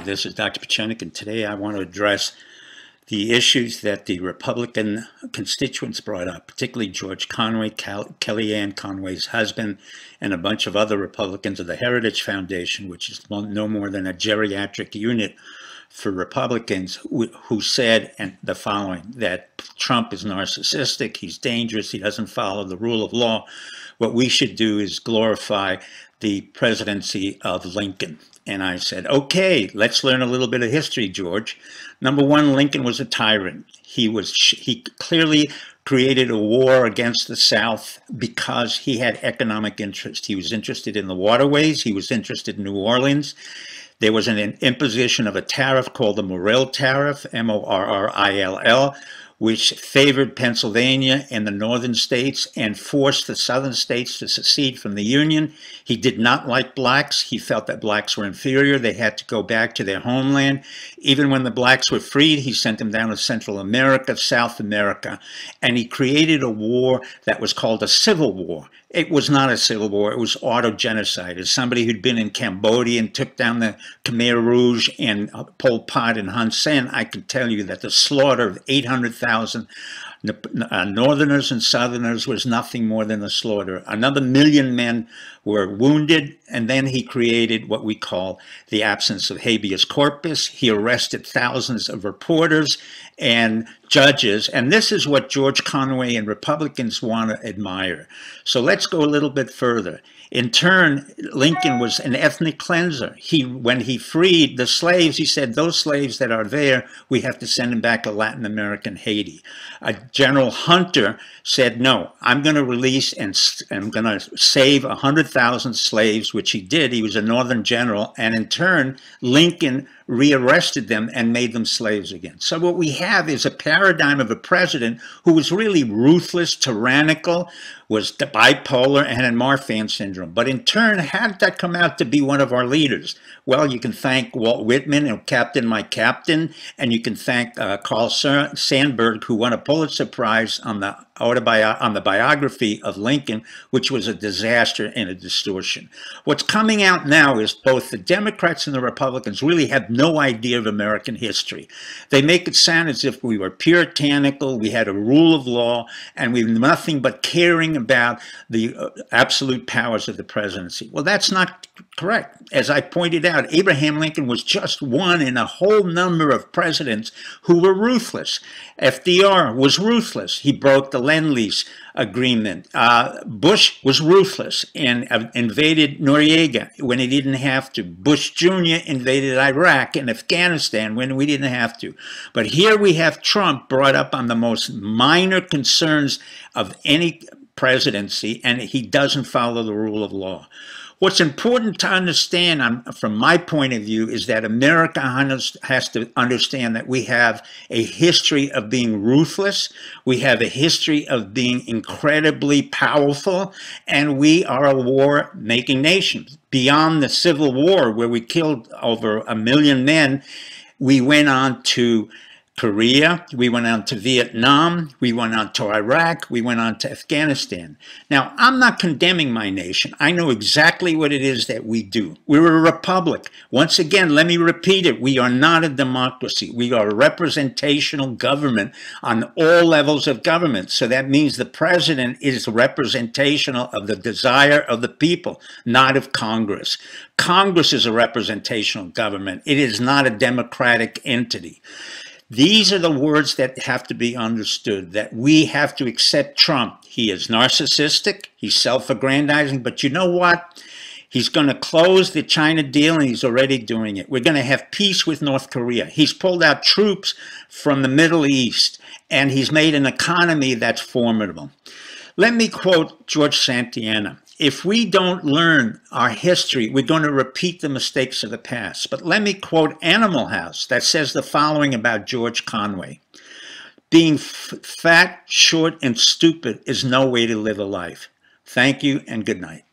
this is Dr. Pieczenik, and today I want to address the issues that the Republican constituents brought up, particularly George Conway, Kellyanne Conway's husband, and a bunch of other Republicans of the Heritage Foundation, which is no more than a geriatric unit for Republicans, who said the following: that Trump is narcissistic, he's dangerous, he doesn't follow the rule of law. What we should do is glorify the presidency of Lincoln. And I said, okay, let's learn a little bit of history, George. Number one, Lincoln was a tyrant. He clearly created a war against the South because he had economic interest. He was interested in the waterways. He was interested in New Orleans. There was an imposition of a tariff called the Morrill Tariff, M-O-R-R-I-L-L, which favored Pennsylvania and the northern states and forced the southern states to secede from the Union. He did not like blacks. He felt that blacks were inferior. They had to go back to their homeland. Even when the blacks were freed, he sent them down to Central America, South America, and he created a war that was called a civil war. It was not a civil war, it was auto-genocide. As somebody who'd been in Cambodia and took down the Khmer Rouge and Pol Pot and Hun Sen, I can tell you that the slaughter of 800,000 Northerners and Southerners was nothing more than a slaughter. Another 1 million men were wounded, and then he created what we call the absence of habeas corpus. He arrested thousands of reporters and judges, and this is what George Conway and Republicans want to admire. So let's go a little bit further. In turn, Lincoln was an ethnic cleanser. When he freed the slaves, he said, those slaves that are there, we have to send them back to Latin American Haiti. General Hunter said, no, I'm going to release and I'm going to save 100,000 slaves, which he did. He was a Northern general. And in turn, Lincoln rearrested them and made them slaves again. So what we have is a paradigm of a president who was really ruthless, tyrannical, was bipolar, and had Marfan syndrome. But in turn, how did that come out to be one of our leaders? Well, you can thank Walt Whitman, and Captain, My Captain, and you can thank Carl Sandburg, who won a Pulitzer Prize on the biography of Lincoln, which was a disaster and a distortion. What's coming out now is both the Democrats and the Republicans really have no idea of American history. They make it sound as if we were puritanical, we had a rule of law, and we were nothing but caring about the absolute powers of the presidency. Well, that's not correct. As I pointed out, Abraham Lincoln was just one in a whole number of presidents who were ruthless. FDR was ruthless. He broke the Lend-Lease agreement. Bush was ruthless and invaded Noriega when he didn't have to. Bush Jr. invaded Iraq and Afghanistan when we didn't have to. But here we have Trump brought up on the most minor concerns of any presidency, and he doesn't follow the rule of law. What's important to understand from my point of view is that America has to understand that we have a history of being ruthless, we have a history of being incredibly powerful, and we are a war-making nation. Beyond the Civil War, where we killed over 1 million men, we went on to Korea, we went on to Vietnam, we went on to Iraq, we went on to Afghanistan. Now, I'm not condemning my nation. I know exactly what it is that we do. We're a republic. Once again, let me repeat it. We are not a democracy. We are a representational government on all levels of government. So that means the president is representational of the desire of the people, not of Congress. Congress is a representational government. It is not a democratic entity. These are the words that have to be understood, that we have to accept Trump. He is narcissistic, he's self-aggrandizing, but you know what? He's going to close the China deal, and he's already doing it. We're going to have peace with North Korea. He's pulled out troops from the Middle East, and he's made an economy that's formidable. Let me quote George Santayana. If we don't learn our history, we're going to repeat the mistakes of the past. But let me quote Animal House that says the following about George Conway. Being fat, short, and stupid is no way to live a life. Thank you and good night.